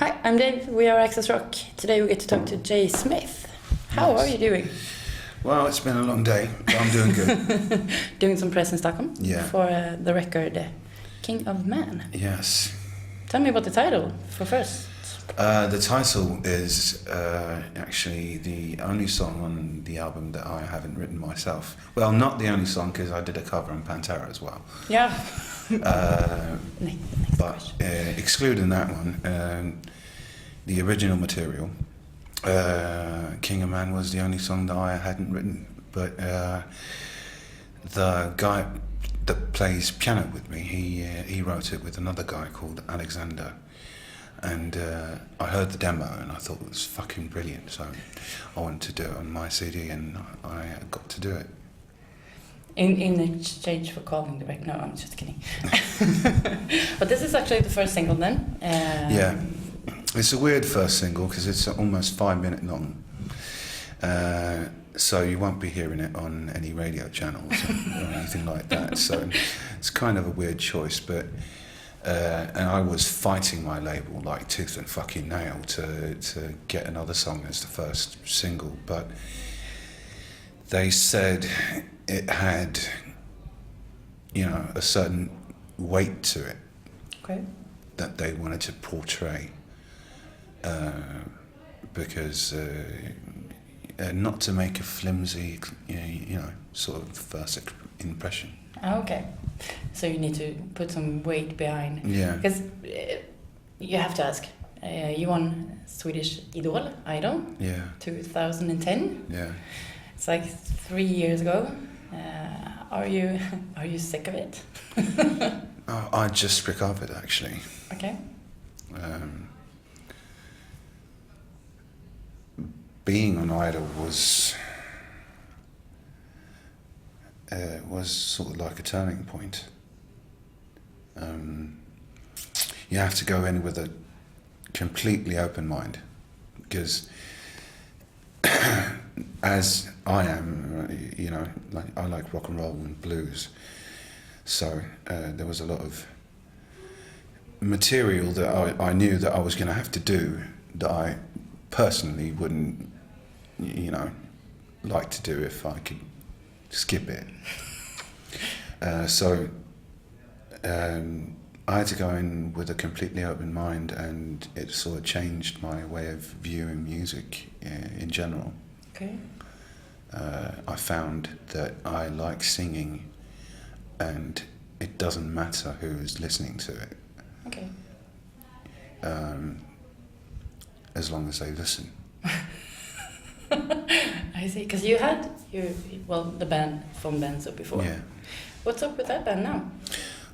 Hi, I'm Dave. We are Accessrock. Today we get to talk to Jay Smith. How are you doing? Well, it's been a long day, but I'm doing good. Doing some press in Stockholm for the record King of Man. Yes. Tell me about the title for first. The title is actually the only song on the album that I haven't written myself. Well, not the only song, because I did a cover on Pantera as well. Yeah. But excluding that one, the original material, King of Man was the only song that I hadn't written. But the guy that plays piano with me, he wrote it with another guy called Alexander. And I heard the demo and I thought it was fucking brilliant, so I wanted to do it on my CD, and I got to do it. In exchange for calling the record. No, I'm just kidding. But this is actually the first single then. Yeah, it's a weird first single because it's almost 5 minutes long. So you won't be hearing it on any radio channels or anything like that. So it's kind of a weird choice, but and I was fighting my label like tooth and fucking nail to get another song as the first single, but they said it had, a certain weight to it. Okay. That they wanted to portray, because not to make a flimsy, sort of first impression. Okay, so you need to put some weight behind. Yeah. Because you have to ask. You won Swedish Idol. Yeah. 2010. Yeah. It's like 3 years ago. Are you sick of it? I just recovered actually. Okay. Being on Idol was sort of like a turning point. You have to go in with a completely open mind, because as I am, I like rock and roll and blues, so there was a lot of material that I knew that I was going to have to do that I personally wouldn't, like to do if I could skip it. So I had to go in with a completely open mind, and it sort of changed my way of viewing music in general. Okay. I found that I like singing, and it doesn't matter who's listening to it. Okay. As long as they listen. I see, because you had the band from Benzo before. Yeah. What's up with that band now?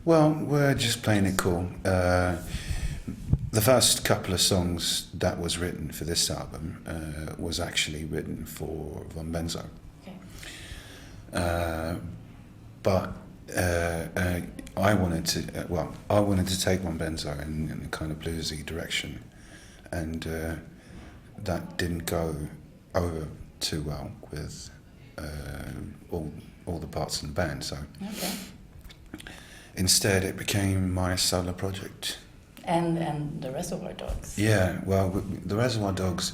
Well, we're just playing it cool. The first couple of songs that was written for this album was actually written for Von Benzo. Okay. But I wanted to take Von Benzo in a kind of bluesy direction, and that didn't go over too well with all the parts in the band. So Okay. instead, it became my solo project. And the Reservoir Dogs. Yeah, well, the Reservoir Dogs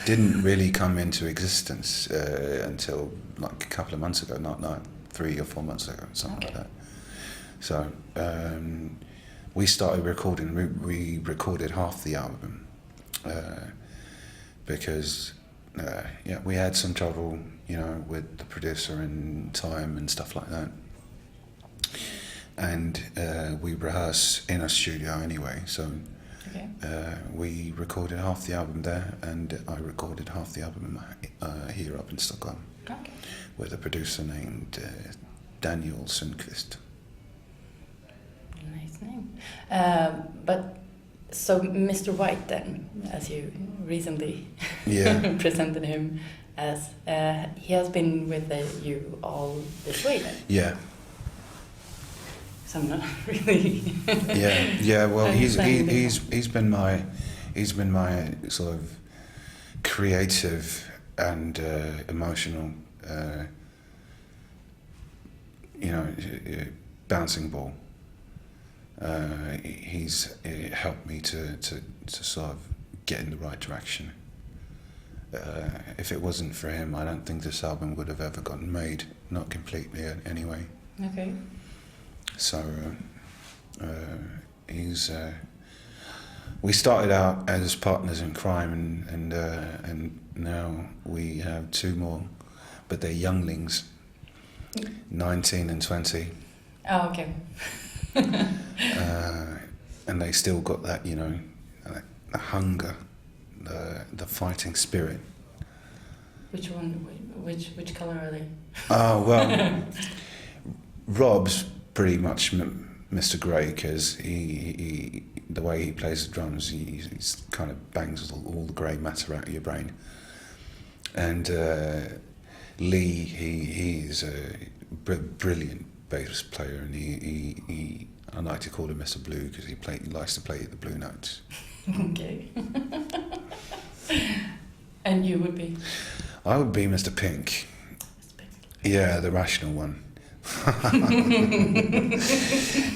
didn't really come into existence until like a couple of months ago, not 3 or 4 months ago, something like that. So we started recording. We recorded half the album because we had some trouble, with the producer and time and stuff like that. And we rehearse in a studio anyway, so Okay. we recorded half the album there, and I recorded half the album here up in Stockholm. Okay. With a producer named Daniel Sundqvist. Nice name. But so Mr. White then, as you recently presented him as, he has been with you all this way then? Yeah. So I'm not really. Yeah. Well, he's been my sort of creative and emotional, bouncing ball he's helped me to sort of get in the right direction. If it wasn't for him, I don't think this album would have ever gotten made. Not completely, anyway. Okay. So he's. We started out as partners in crime, and now we have two more, but they're younglings, 19 and 20. Oh, okay. And they still got that, you know, the hunger, the fighting spirit. Which one? Which color are they? Oh well, Rob's pretty much Mr. Grey, because he the way he plays the drums, he's kind of bangs all the grey matter out of your brain. And Lee, he's a brilliant bass player, and he I like to call him Mr. Blue because he likes to play the blue notes. Okay. And you would be? I would be Mr. Pink. Mr. Pink. Yeah, the rational one.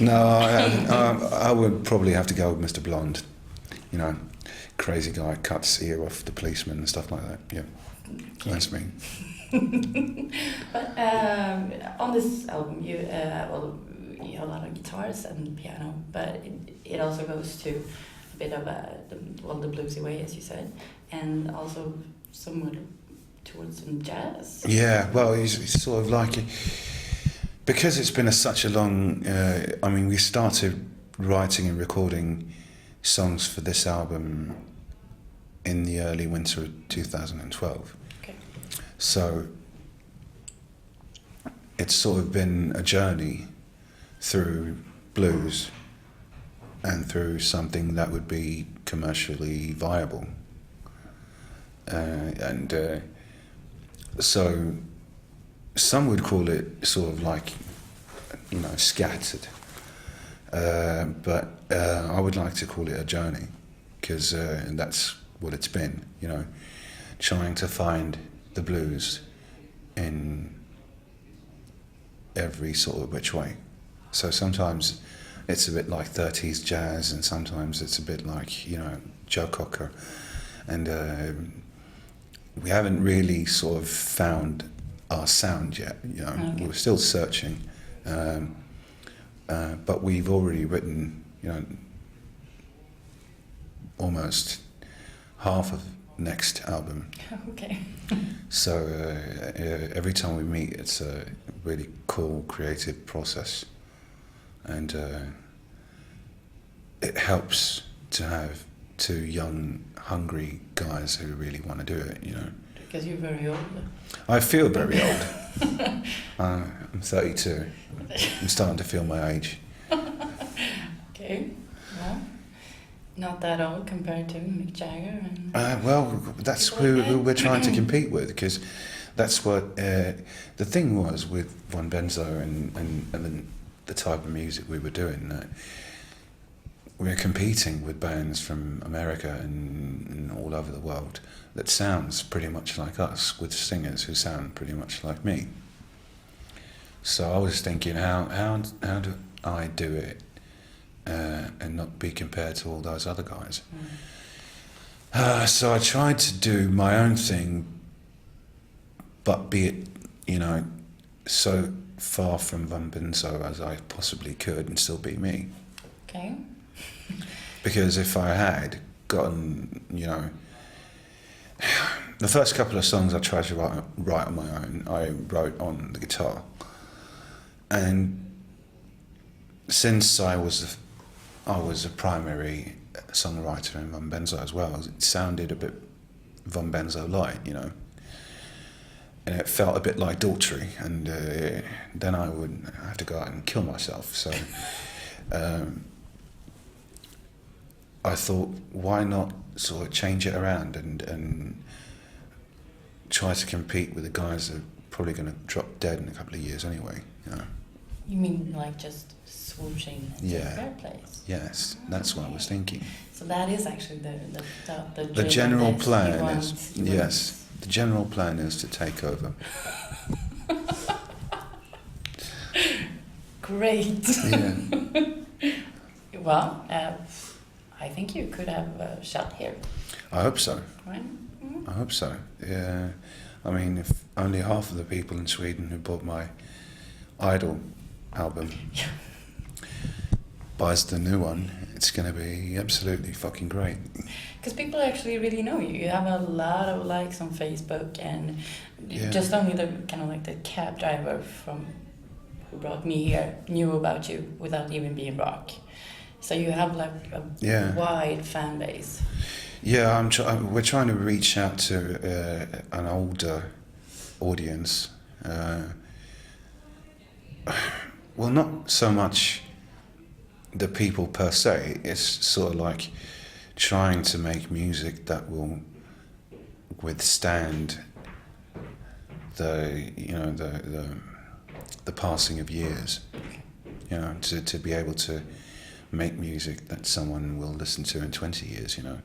No, I would probably have to go with Mr. Blonde. You know, crazy guy, cuts ear off the policeman and stuff like that. Yeah, okay. That's me. But on this album, you have a lot of guitars and piano, but it also goes to a bit of the bluesy way, as you said, and also somewhat towards some jazz. Yeah, well, it's sort of like because it's been such a long. I mean, we started writing and recording songs for this album in the early winter of 2012. Okay. So it's sort of been a journey through blues and through something that would be commercially viable. So some would call it sort of like, you know, scattered. But I would like to call it a journey, because that's what it's been, you know, trying to find the blues in every sort of which way. So sometimes it's a bit like 30s jazz, and sometimes it's a bit like, you know, Joe Cocker. And we haven't really sort of found our sound yet, you know. Okay. We're still searching. But we've already written, you know, almost half of next album. Okay. So every time we meet, it's a really cool, creative process. And it helps to have two young, hungry guys who really want to do it, you know. Because you're very old. I feel very old. I'm 32. I'm starting to feel my age. Okay. Well, not that old compared to Mick Jagger. And well, that's who we're trying to compete with, because that's what the thing was with Von Benzo and the type of music we were doing. We're competing with bands from America and all over the world that sounds pretty much like us, with singers who sound pretty much like me. So I was thinking, how do I do it and not be compared to all those other guys? So I tried to do my own thing, but be it, you know, so far from Von Benzo as I possibly could and still be me. Okay. Because if I had gotten, you know, the first couple of songs I tried to write on my own, I wrote on the guitar. And since I was a primary songwriter in Von Benzo as well, it sounded a bit Von Benzo light, you know. And it felt a bit like Daltrey, and then I would have to go out and kill myself. So I thought, why not sort of change it around and try to compete with the guys that are probably going to drop dead in a couple of years anyway, you know. You mean like just swooshing into their place? Yes, that's what I was thinking. So that is actually the general plan is, yes, the general plan is to take over. Great. Yeah. Well, I think you could have a shot here. I hope so. Right? Mm-hmm. I hope so. Yeah. I mean, if only half of the people in Sweden who bought my Idol album buys the new one, it's going to be absolutely fucking great. Because people actually really know you. You have a lot of likes on Facebook, and just only the kind of like the cab driver who brought me here knew about you without even being rock. So you have like a wide fan base. Yeah, we're trying to reach out to an older audience. Well, not so much the people per se. It's sort of like trying to make music that will withstand the passing of years. You know, to be able to make music that someone will listen to in 20 years. You know.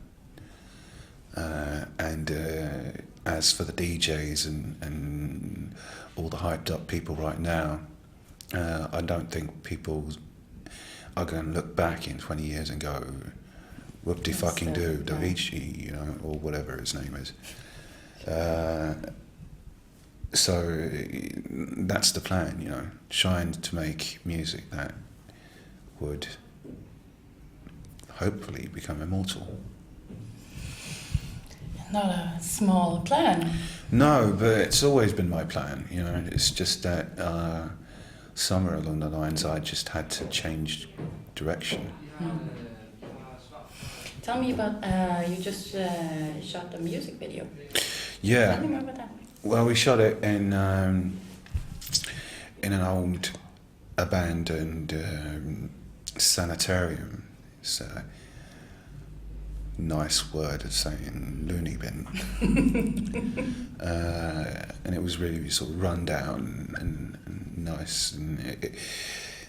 As for the DJs and all the hyped up people right now, I don't think people are going to look back in 20 years and go, whoop-de-fucking-do, Davichi, you know, or whatever his name is. So that's the plan, you know, trying to make music that would hopefully become immortal. Not a small plan. No, but it's always been my plan, you know. It's just that somewhere along the lines I just had to change direction. Tell me about, you just shot a music video. Yeah. Tell me more about that. Well, we shot it in an old abandoned sanitarium. It's a nice word of saying loony bin. And it was really sort of run down and nice. And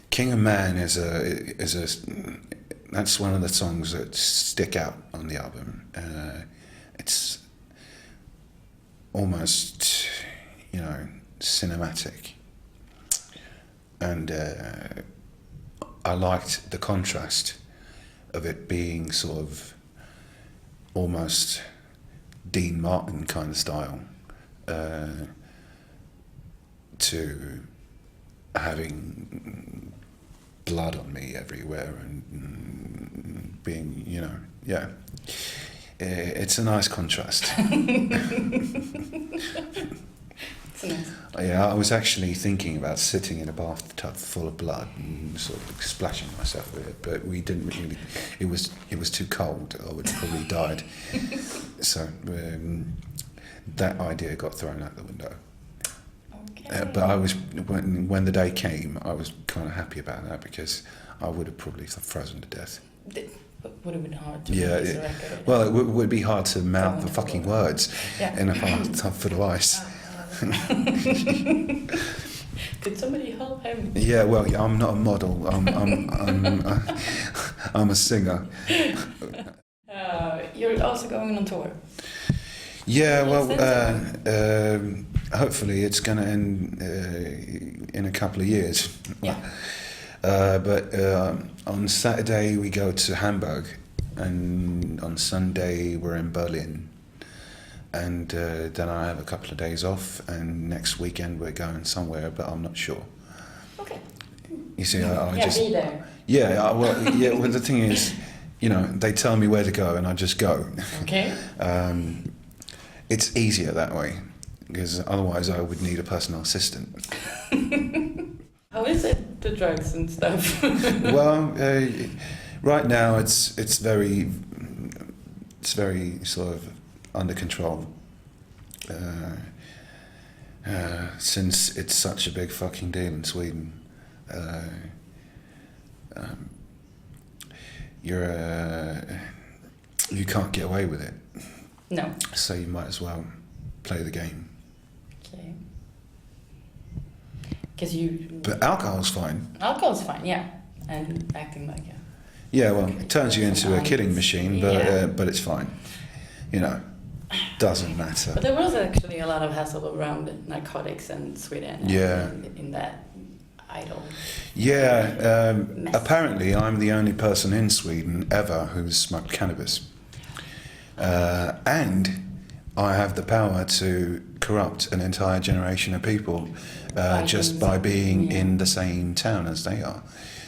King of Man is a that's one of the songs that stick out on the album. It's almost, you know, cinematic, and I liked the contrast of it being sort of almost Dean Martin kind of style to having blood on me everywhere and being, you know, yeah. It's a nice contrast. It's nice. Yeah, I was actually thinking about sitting in a bathtub full of blood and sort of splashing myself with it, but we didn't really. It was too cold. I would have probably died. So that idea got thrown out the window. Okay. But I was when the day came, I was kind of happy about that because I would have probably frozen to death. It would have been hard to release a record. Well, it would be hard to mouth the fucking words in a bathtub full of ice. Could somebody help him? Yeah, well, I'm not a model. I'm a singer. You're also going on tour. Yeah, well, hopefully it's going to end in a couple of years. Yeah. But on Saturday we go to Hamburg, and on Sunday we're in Berlin, and then I have a couple of days off, and next weekend we're going somewhere, but I'm not sure. Okay. You see, I just be there. Well, the thing is, you know, they tell me where to go, and I just go. Okay. It's easier that way, because otherwise I would need a personal assistant. How is it, the drugs and stuff? Well, right now it's very sort of under control. Since it's such a big fucking deal in Sweden, you can't get away with it. No. So you might as well play the game. Okay. But alcohol's fine. Alcohol's fine, yeah, and acting like a. Yeah, well, it turns you into a killing machine, but it's fine. You know, doesn't matter. But there was actually a lot of hassle around narcotics in Sweden. Yeah. In that, idol. Yeah, apparently I'm the only person in Sweden ever who's smoked cannabis. And I have the power to corrupt an entire generation of people just by being in the same town as they are.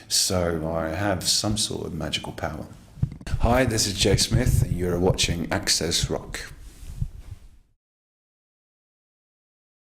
So I have some sort of magical power. Hi, this is Jay Smith, and you're watching Access Rock.